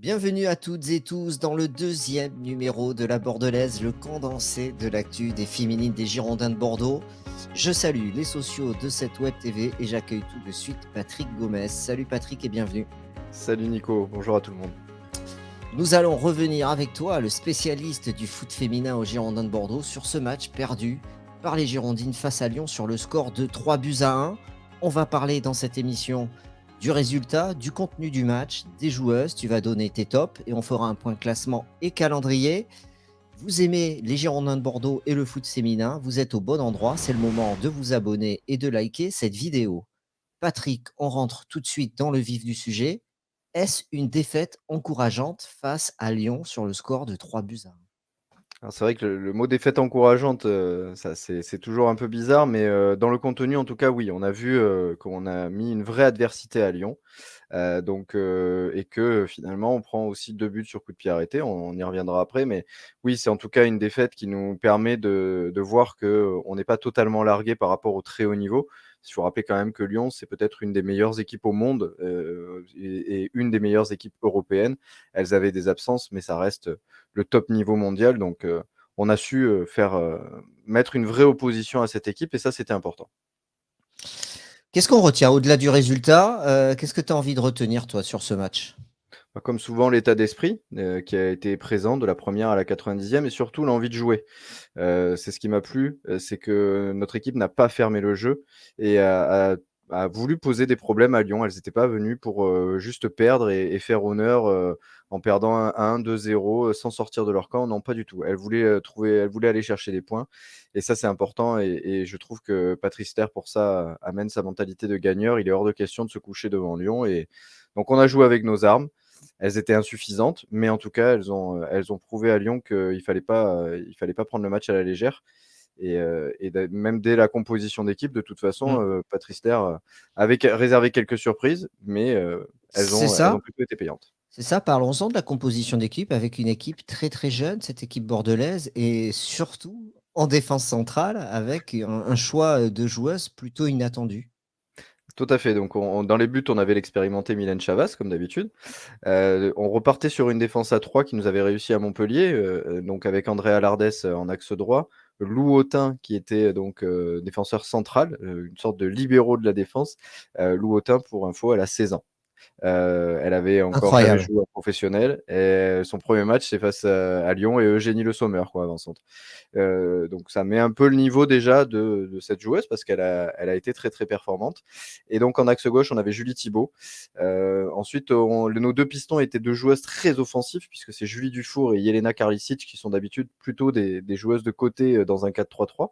Bienvenue à toutes et tous dans le deuxième numéro de la Bordelaise, le condensé de l'actu des féminines des Girondins de Bordeaux. Je salue les sociaux de cette web TV et j'accueille tout de suite Patrick Gomez. Salut Patrick et bienvenue. Salut Nico, bonjour à tout le monde. Nous allons revenir avec toi, le spécialiste du foot féminin aux Girondins de Bordeaux, sur ce match perdu par les Girondines face à Lyon sur le score de 3-1. On va parler dans cette émission du résultat, du contenu du match, des joueuses. Tu vas donner tes tops et on fera un point classement et calendrier. Vous aimez les Girondins de Bordeaux et le foot féminin, vous êtes au bon endroit. C'est le moment de vous abonner et de liker cette vidéo. Patrick, on rentre tout de suite dans le vif du sujet. Est-ce une défaite encourageante face à Lyon sur le score de 3-1? Alors c'est vrai que le mot défaite encourageante, ça c'est toujours un peu bizarre, mais dans le contenu en tout cas oui, on a vu, qu'on a mis une vraie adversité à Lyon, et que finalement on prend aussi 2 buts sur coup de pied arrêté, on y reviendra après, mais oui, c'est en tout cas une défaite qui nous permet de voir qu'on n'est pas totalement largué par rapport au très haut niveau. Il faut rappeler quand même que Lyon, c'est peut-être une des meilleures équipes au monde, et une des meilleures équipes européennes. Elles avaient des absences, mais ça reste le top niveau mondial, donc on a su, mettre une vraie opposition à cette équipe et ça, c'était important. Qu'est-ce qu'on retient au-delà du résultat? Qu'est-ce que tu as envie de retenir, toi, sur ce match? Bah, comme souvent, l'état d'esprit, qui a été présent de la première à la 90e et surtout l'envie de jouer. C'est ce qui m'a plu, c'est que notre équipe n'a pas fermé le jeu et a voulu poser des problèmes à Lyon. Elles étaient pas venues pour, juste perdre et faire honneur, en perdant 1-1, 2-0, sans sortir de leur camp. Non, pas du tout. Elles voulaient aller chercher des points et ça, c'est important et je trouve que Patrice Terre, pour ça, amène sa mentalité de gagneur. Il est hors de question de se coucher devant Lyon et donc on a joué avec nos armes. Elles étaient insuffisantes, mais en tout cas, elles ont prouvé à Lyon qu'il fallait pas prendre le match à la légère et même dès la composition d'équipe, de toute façon, Mmh. Patrice Terre, avait réservé quelques surprises, mais C'est elles ça, ont plutôt été payantes. c'est ça. Parlons-en de la composition d'équipe avec une équipe très, très jeune, cette équipe bordelaise et surtout en défense centrale avec un choix, de joueuses plutôt inattendu. Tout à fait, donc dans les buts, on avait l'expérimenté Mylène Chavas, comme d'habitude. On repartait sur une défense à 3 qui nous avait réussi à Montpellier, donc avec Andrea Lardès, en axe droit, Lou Autin qui était donc défenseur central, une sorte de libéraux de la défense. Lou Autin, pour info, elle a 16 ans. Elle avait encore jamais Incroyable. joué en professionnel et son premier match, c'est face à Lyon et Eugénie Le Sommer, quoi, avant-centre. Donc ça met un peu le niveau déjà de cette joueuse parce elle a été très, très performante et donc en axe gauche, on avait Julie Thibault. Ensuite, nos 2 pistons étaient 2 joueuses très offensives puisque c'est Julie Dufour et Jelena Karlisic qui sont d'habitude plutôt des joueuses de côté, dans un 4-3-3.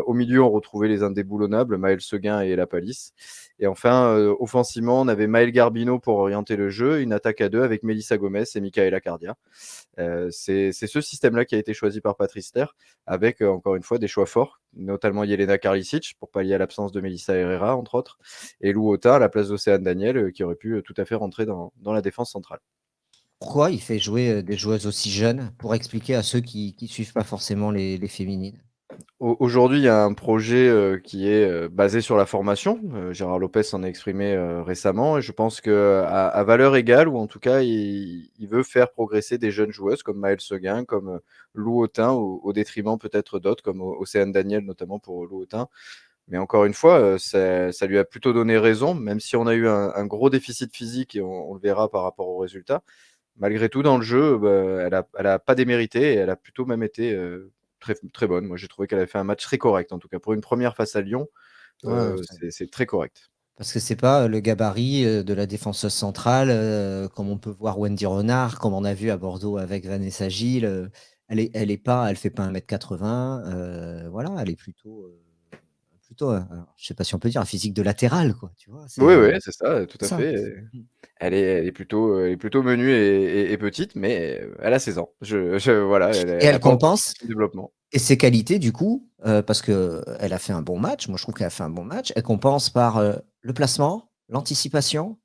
Au milieu, on retrouvait les indéboulonnables, Maëlle Seguin et Ella Palis. Et enfin, offensivement, on avait Maëlle Garbino pour orienter le jeu, une attaque à 2 avec Melissa Gomez et Michaela Cardia. C'est ce système-là qui a été choisi par Patrice Terre, avec, encore une fois, des choix forts, notamment Jelena Karlisic, pour pallier à l'absence de Melissa Herrera, entre autres, et Lou Autin à la place d'Océane Daniel, qui aurait pu, tout à fait rentrer dans la défense centrale. Pourquoi il fait jouer, des joueuses aussi jeunes? Pour expliquer à ceux qui suivent pas forcément les féminines. Aujourd'hui, il y a un projet, qui est, basé sur la formation. Gérard Lopez s'en est exprimé, récemment et je pense qu'à valeur égale ou en tout cas, il veut faire progresser des jeunes joueuses comme Maëlle Seguin, comme, Lou Autin au détriment peut-être d'autres comme Océane Daniel, notamment pour Lou Autin. Mais encore une fois, ça lui a plutôt donné raison, même si on a eu un gros déficit physique et on le verra par rapport aux résultats. Malgré tout, dans le jeu, bah, elle a pas démérité et elle a plutôt même été, très très bonne. Moi, j'ai trouvé qu'elle avait fait un match très correct, en tout cas. Pour une première face à Lyon, Ouais, c'est très correct. parce que c'est pas, le gabarit, de la défenseuse centrale, comme on peut voir Wendy Renard, comme on a vu à Bordeaux avec Vanessa Gilles, elle fait pas 1,80 m, voilà, elle est plutôt, alors je sais pas si on peut dire un physique de latérale quoi, tu vois? Oui, oui, C'est c'est ça, tout à ça. fait, Mmh. elle est plutôt menue et petite, mais elle a 16 ans. Voilà, Et elle elle a pas encore compense fini son développement. et ses qualités du coup, parce qu'elle a fait un bon match, moi je trouve qu'elle a fait un bon match, elle compense par, le placement, l'anticipation,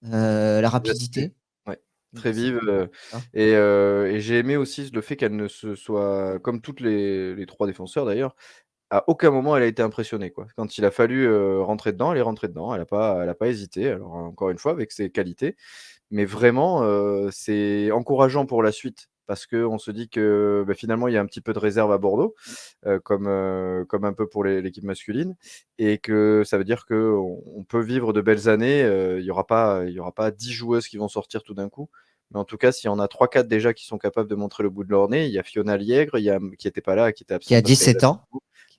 la Vivacité, rapidité, ouais, très vive, vivacité, ça. et j'ai aimé aussi le fait qu'elle ne se soit comme toutes les 3 défenseurs d'ailleurs, à aucun moment elle a été impressionnée, quoi. Quand il a fallu, rentrer dedans, elle est rentrée dedans. Elle a pas hésité. Alors encore une fois avec ses qualités, mais vraiment, c'est encourageant pour la suite parce qu'on se dit que, bah, finalement, il y a un petit peu de réserve à Bordeaux, comme un peu pour l'équipe masculine et que ça veut dire qu'on peut vivre de belles années, il y aura pas 10 joueuses qui vont sortir tout d'un coup. Mais en tout cas, s'il y en a 3-4 déjà qui sont capables de montrer le bout de leur nez, il y a Fiona Liègre, il y a qui était pas là, qui était qui a absente parce qu'elle est 17 ans.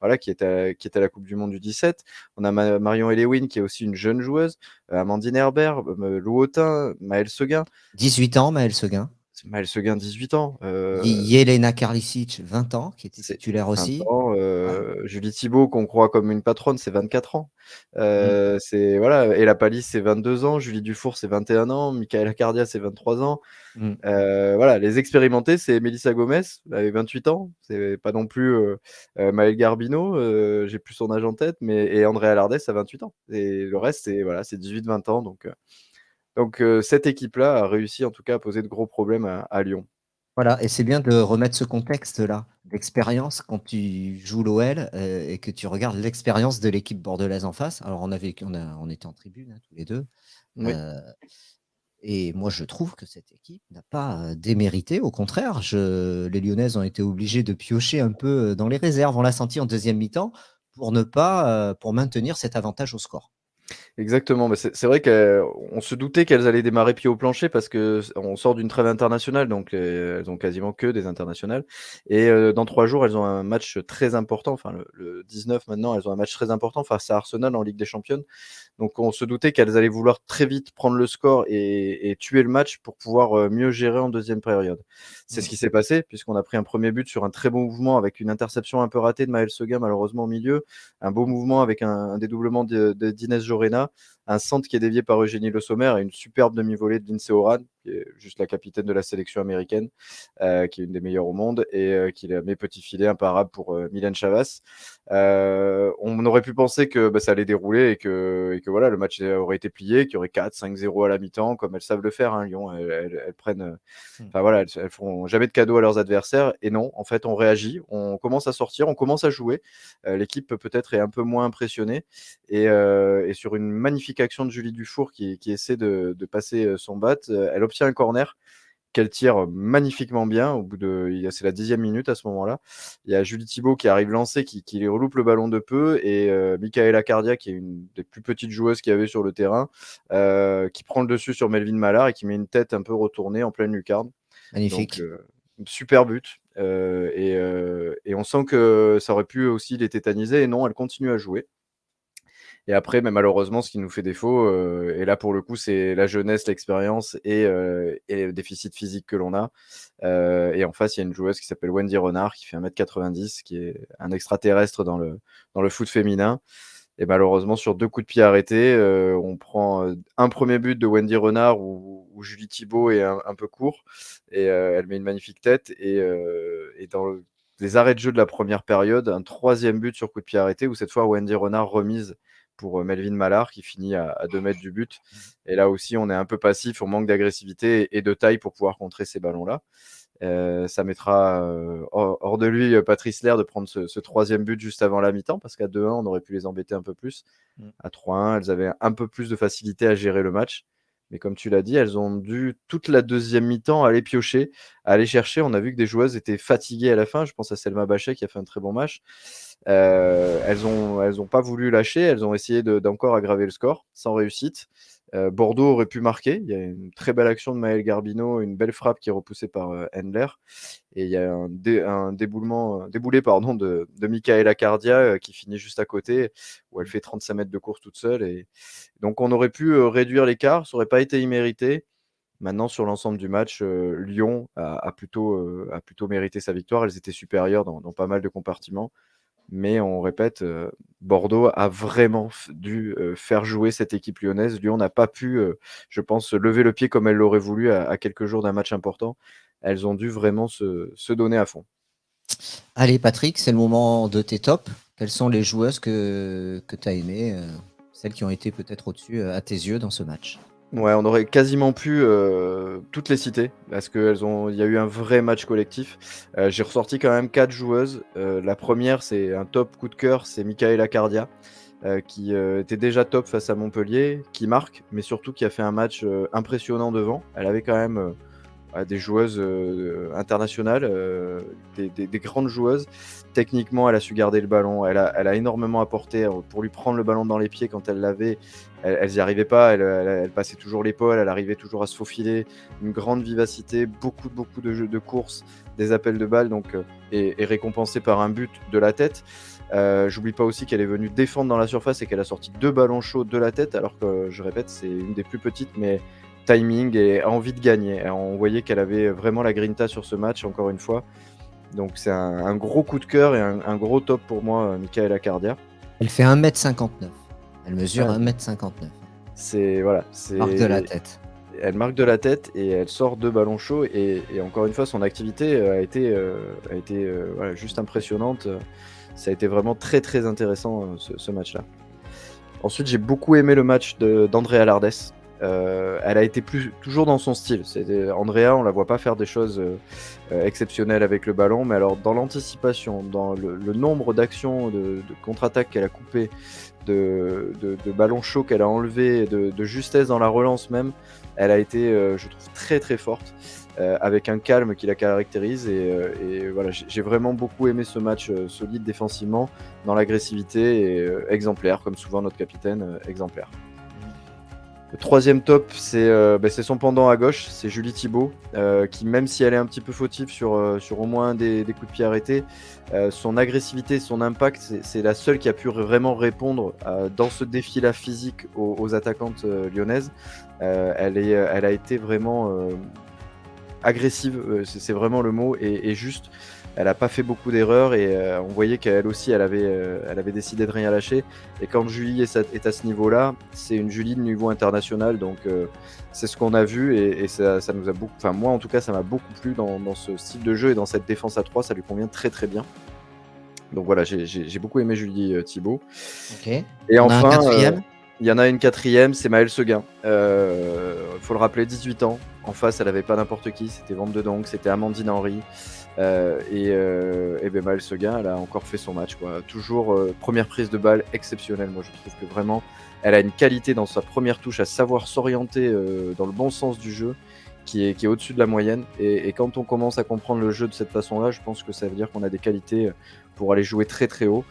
voilà, qui est à la coupe du monde du 17. On a Marion Elewin qui est aussi une jeune joueuse, Amandine Herbert, Lou Autin, Maëlle Seguin. 18 ans, Maël Seguin. Maëlle Seguin, 18 ans. Jelena Karlicic, 20 ans, qui était C'est titulaire 20 aussi. ans, Ouais. Julie Thibault qu'on croit comme une patronne, c'est 24 ans. Mm. C'est voilà, Ella Palis, c'est 22 ans, Julie Dufour, c'est 21 ans, Michaela Cardia, c'est 23 ans. Mm. Voilà, les expérimentés, c'est Melissa Gomez, avec 28 ans. C'est pas non plus Maëlle Garbino, j'ai plus son âge en tête, mais et Andrea Lardès à 28 ans. Et le reste, c'est voilà, c'est 18-20 ans. Donc cette équipe-là a réussi en tout cas à poser de gros problèmes à Lyon. Voilà, et c'est bien de remettre ce contexte-là d'expérience quand tu joues l'OL et que tu regardes l'expérience de l'équipe bordelaise en face. Alors, on était en tribune tous les deux. Oui. euh, et moi, je trouve que cette équipe n'a pas démérité. Au contraire, les Lyonnaises ont été obligées de piocher un peu dans les réserves. On l'a senti en deuxième mi-temps pour maintenir cet avantage au score. Exactement, mais c'est vrai qu'on se doutait qu'elles allaient démarrer pied au plancher parce qu'on sort d'une trêve internationale, donc elles ont quasiment que des internationales. Et dans 3 jours, elles ont un match très important, enfin le 19 maintenant, elles ont un match très important face à Arsenal en Ligue des Championnes. Donc on se doutait qu'elles allaient vouloir très vite prendre le score et tuer le match pour pouvoir mieux gérer en deuxième période. C'est ce Mm. qui s'est passé puisqu'on a pris un premier but sur un très bon mouvement avec une interception un peu ratée de Maël Seguin malheureusement au milieu, un beau mouvement avec un dédoublement d'Inès Jorena, un centre qui est dévié par Eugénie Le Sommer et une superbe demi-volée de Lindsay Horan, qui est juste la capitaine de la sélection américaine, qui est une des meilleures au monde et qui la met petit filet imparable pour Mylène Chavas. On aurait pu penser que ça allait dérouler et que voilà, le match aurait été plié, qu'il y aurait 4-5-0 à la mi-temps, comme elles savent le faire, hein, Lyon. Elles prennent, Mm. enfin voilà, elles font jamais de cadeaux à leurs adversaires. Et non, en fait, on réagit, on commence à sortir, on commence à jouer. L'équipe peut-être est un peu moins impressionnée et sur une magnifique action de Julie Dufour qui essaie de passer son bat, elle obtient un corner qu'elle tire magnifiquement bien. C'est la 10e minute à ce moment-là. Il y a Julie Thibault qui arrive lancée, qui reloupe le ballon de peu, et Michaela Cardia, qui est une des plus petites joueuses qu'il y avait sur le terrain, qui prend le dessus sur Melvin Mallard et qui met une tête un peu retournée en pleine lucarne. Donc, Magnifique. super but. Et on sent que ça aurait pu aussi les tétaniser, et non, elle continue à jouer. Et après, mais malheureusement, ce qui nous fait défaut, et là pour le coup, c'est la jeunesse, l'expérience et le déficit physique que l'on a. Et en face, il y a une joueuse qui s'appelle Wendy Renard, qui fait 1,90 m, qui est un extraterrestre dans le foot féminin. Et malheureusement, sur 2 coups de pied arrêtés, on prend un premier but de Wendy Renard où Julie Thibault est un peu court et elle met une magnifique tête. Et dans les arrêts de jeu de la première période, un troisième but sur coup de pied arrêté où cette fois Wendy Renard remise pour Melvin Mallard qui finit à 2 mètres du but. Et là aussi, on est un peu passif, on manque d'agressivité et de taille pour pouvoir contrer ces ballons-là. Ça mettra hors de lui Patrice Lair de prendre ce troisième but juste avant la mi-temps parce qu'à 2-1, on aurait pu les embêter un peu plus. Mm. À 3-1, elles avaient un peu plus de facilité à gérer le match. Mais comme tu l'as dit, elles ont dû toute la deuxième mi-temps aller piocher, aller chercher. On a vu que des joueuses étaient fatiguées à la fin. Je pense à Selma Bachet qui a fait un très bon match. Elles ont pas voulu lâcher. Elles ont essayé d'encore aggraver le score sans réussite. Bordeaux aurait pu marquer. Il y a une très belle action de Maëlle Garbino, une belle frappe qui est repoussée par Endler. Et il y a un déboulé pardon, de Michaela Cardia qui finit juste à côté, où elle fait 35 mètres de course toute seule. Et donc on aurait pu réduire l'écart, ça n'aurait pas été immérité. Maintenant, sur l'ensemble du match, Lyon a plutôt mérité sa victoire. Elles étaient supérieures dans pas mal de compartiments. Mais on répète, Bordeaux a vraiment dû faire jouer cette équipe lyonnaise. Lyon n'a pas pu, je pense, lever le pied comme elle l'aurait voulu à quelques jours d'un match important. Elles ont dû vraiment se donner à fond. Allez, Patrick, c'est le moment de tes tops. Quelles sont les joueuses que tu as aimées, celles qui ont été peut-être au-dessus à tes yeux dans ce match? Ouais, on aurait quasiment pu toutes les citer parce il y a eu un vrai match collectif. J'ai ressorti quand même 4 joueuses. La première, c'est un top coup de cœur, c'est Michaela Cardia. qui était déjà top face à Montpellier, qui marque, mais surtout qui a fait un match impressionnant devant. Elle avait quand même des joueuses internationales, des grandes joueuses. Techniquement, elle a su garder le ballon, elle a énormément apporté pour lui prendre le ballon dans les pieds quand elle l'avait. Elles n'y arrivaient pas, elle passait toujours l'épaule, elle arrivait toujours à se faufiler, une grande vivacité, beaucoup de jeux de course, des appels de balles, donc, et récompensée par un but de la tête. J'oublie pas aussi qu'elle est venue défendre dans la surface et qu'elle a sorti 2 ballons chauds de la tête, alors que, je répète, c'est une des plus petites, mais timing et envie de gagner. Et on voyait qu'elle avait vraiment la grinta sur ce match, encore une fois. Donc c'est un gros coup de cœur et un gros top pour moi, Michaela Cardia. Elle fait 1,59 m. Elle mesure Ouais. 1,59 m. C'est voilà, Marque de la tête. elle marque de la tête et elle sort 2 ballons chauds et encore une fois son activité a été voilà, juste impressionnante. Ça a été vraiment très, très intéressant, ce match-là. Ensuite, j'ai beaucoup aimé le match d'Andrea Lardes. Elle a été toujours dans son style. Andrea, on la voit pas faire des choses exceptionnelles avec le ballon, mais alors dans l'anticipation, dans le nombre d'actions de contre-attaque qu'elle a coupées, de ballons chauds qu'elle a enlevés, de justesse dans la relance même, elle a été, je trouve, très très forte, avec un calme qui la caractérise. Et voilà, j'ai vraiment beaucoup aimé ce match solide défensivement, dans l'agressivité et exemplaire, comme souvent notre capitaine, exemplaire. Le troisième top, c'est son pendant à gauche, c'est Julie Thibaud, qui, même si elle est un petit peu fautive sur au moins des coups de pied arrêtés, son agressivité, son impact, c'est la seule qui a pu vraiment répondre dans ce défi-là physique aux attaquantes lyonnaises. Elle a été vraiment agressive, c'est vraiment le mot, et juste. Elle n'a pas fait beaucoup d'erreurs et on voyait qu'elle aussi, elle avait décidé de rien lâcher. Et quand Julie est à ce niveau-là, c'est une Julie de niveau international. Donc c'est ce qu'on a vu et ça nous a beaucoup. Enfin, moi en tout cas, ça m'a beaucoup plu dans ce style de jeu et dans cette défense à 3. Ça lui convient très très bien. Donc voilà, j'ai beaucoup aimé Julie Thibaud. Ok. Et On a un enfin, quatrième. il y en a une quatrième, c'est Maëlle Seguin. Faut le rappeler, 18 ans. En face, elle avait pas n'importe qui. C'était Vente de Donk, c'était Amandine Henry. Et Maëlle Seguin, elle a encore fait son match, quoi. Toujours première prise de balle exceptionnelle. Moi, je trouve que vraiment, elle a une qualité dans sa première touche à savoir s'orienter dans le bon sens du jeu qui est au-dessus de la moyenne. Et quand on commence à comprendre le jeu de cette façon-là, je pense que ça veut dire qu'on a des qualités pour aller jouer très très haut.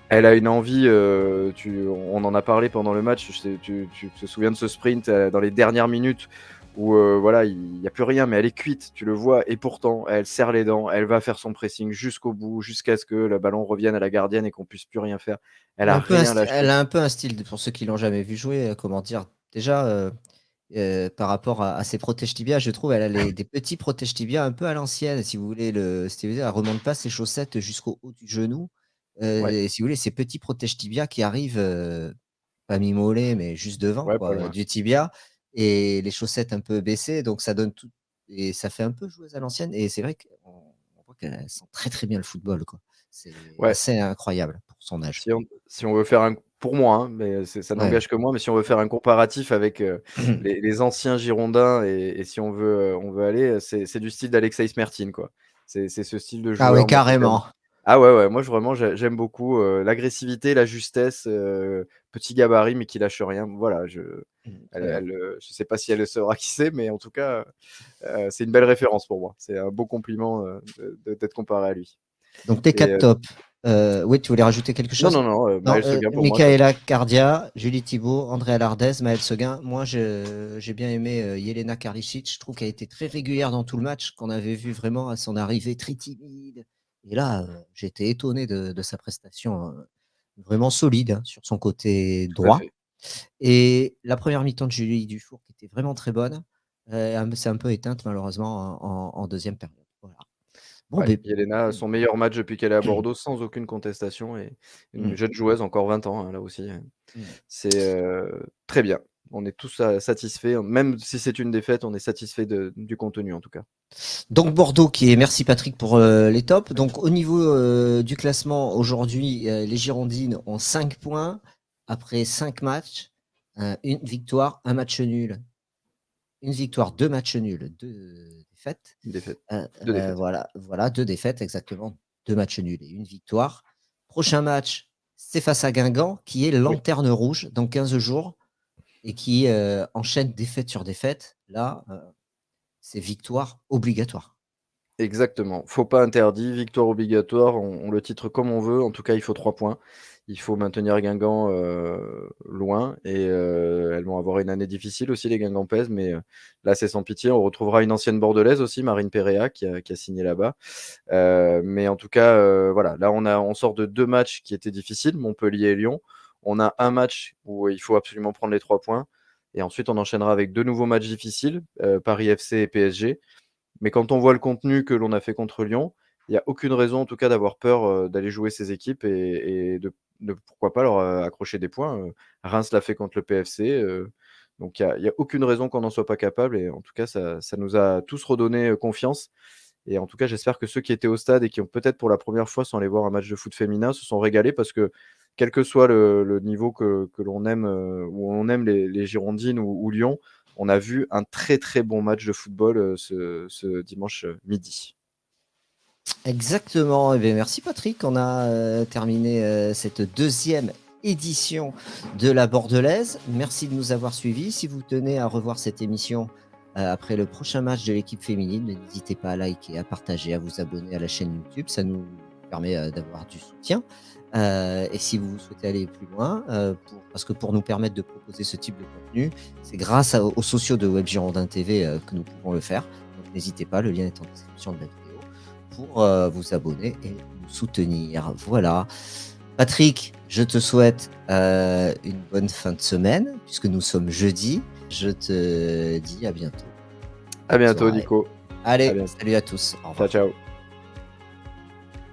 Elle a une envie, on en a parlé pendant le match, tu te souviens de ce sprint dans les dernières minutes où voilà, il n'y a plus rien, mais elle est cuite, tu le vois, et pourtant, elle serre les dents, elle va faire son pressing jusqu'au bout, jusqu'à ce que le ballon revienne à la gardienne et qu'on puisse plus rien faire. Elle a rien Elle lâché. a un peu un style, pour ceux qui l'ont jamais vu jouer, comment dire? Déjà, par rapport à ses protèges tibias, je trouve, elle a des petits protèges tibias un peu à l'ancienne, si vous voulez. Si vous voulez, elle remonte pas ses chaussettes jusqu'au haut du genou. Ouais, Et si vous voulez, ces petits protèges tibias qui arrivent, pas mi-mollet, mais juste devant, ouais, pas quoi, loin. du tibia, et les chaussettes un peu baissées, donc ça donne tout, et ça fait un peu joueuse à l'ancienne. Et c'est vrai qu'on voit qu'elle sent très, très bien le football, quoi. C'est Ouais, assez incroyable pour son âge. si on veut faire un pour moi, hein, mais ça Ouais. n'engage que moi, mais si on veut faire un comparatif avec les anciens Girondins et si on veut aller, c'est du style d'Alexei Smertin, quoi. C'est ce style de Ah ouais, joueur, moi, que j'aime. carrément. Ah ouais, ouais, moi vraiment j'aime beaucoup l'agressivité, la justesse, petit gabarit mais qui lâche rien. Voilà, Très bien. je sais pas si elle saura qui c'est, mais en tout cas, c'est une belle référence pour moi. C'est un beau compliment, d'être comparé à lui. Donc tes Et 4 tops. Oui, tu voulais rajouter quelque non, chose? non, non, Non, Maël Seguin pour moi, top. Michaela Cardia, Julie Thibaud, Andrea Lardès, Maëlle Seguin. Moi, j'ai bien aimé Jelena Karlicic. Je trouve qu'elle était très régulière dans tout le match, qu'on avait vu vraiment à son arrivée très timide. Et là, j'ai été étonné de sa prestation, vraiment solide, hein, sur son côté Tout à droit. fait. Et la première mi-temps de Julie Dufour, qui était vraiment très bonne, s'est un peu éteinte malheureusement en deuxième période. Voilà. Bon, Ouais, ben, Yelena, son meilleur match depuis qu'elle est à Bordeaux, sans aucune contestation, et une mmh, jeune joueuse, encore 20 ans, hein, là aussi, hein. mmh. C'est, très bien. On est tous, satisfaits, même si c'est une défaite, on est satisfait du contenu, en tout cas. Donc Bordeaux qui est, merci Patrick pour les tops. Donc au niveau du classement, aujourd'hui, les Girondines ont 5 points après 5 matchs, une victoire, un match nul. Une victoire, 2 matchs nuls, 2 défaites. Une défaite. 2 défaites. Voilà, 2 défaites exactement, 2 matchs nuls et une victoire. Prochain match c'est face à Guingamp, qui est Oui. lanterne rouge dans 15 jours et qui enchaîne défaite sur défaite. Là, c'est victoire obligatoire. Exactement. Faux pas interdit, victoire obligatoire, on le titre comme on veut. En tout cas, il faut 3 points. Il faut maintenir Guingamp, loin et elles vont avoir une année difficile aussi les Guingampaises, mais là, c'est sans pitié. On retrouvera une ancienne bordelaise aussi, Marine Perea, qui a signé là-bas. Mais en tout cas, voilà, là, on sort de 2 matchs qui étaient difficiles, Montpellier et Lyon. On a un match où il faut absolument prendre les 3 points et ensuite on enchaînera avec 2 nouveaux matchs difficiles, Paris FC et PSG. Mais quand on voit le contenu que l'on a fait contre Lyon, il y a aucune raison en tout cas d'avoir peur, d'aller jouer ces équipes et de pourquoi pas leur, accrocher des points, Reims l'a fait contre le PFC, donc il y a aucune raison qu'on n'en soit pas capable et en tout cas ça nous a tous redonné, confiance et en tout cas j'espère que ceux qui étaient au stade et qui ont peut-être pour la première fois sont allés voir un match de foot féminin se sont régalés parce que quel que soit le niveau que l'on aime, où on aime les Girondines ou Lyon, on a vu un très, très bon match de football, ce dimanche, midi. Exactement. Eh bien, merci Patrick. On a terminé cette deuxième édition de la Bordelaise. Merci de nous avoir suivis. Si vous tenez à revoir cette émission après le prochain match de l'équipe féminine, n'hésitez pas à liker, à partager, à vous abonner à la chaîne YouTube. Ça nous permet d'avoir du soutien. Et si vous souhaitez aller plus loin, parce que pour nous permettre de proposer ce type de contenu, c'est grâce aux sociaux de Web Girondin TV que nous pouvons le faire. Donc n'hésitez pas, le lien est en description de la vidéo pour vous abonner et nous soutenir. Voilà. Patrick, je te souhaite une bonne fin de semaine, puisque nous sommes jeudi. Je te dis à bientôt. À bientôt Soirée. Nico. À Allez, bientôt. salut à tous. Au Ciao, revoir. ciao.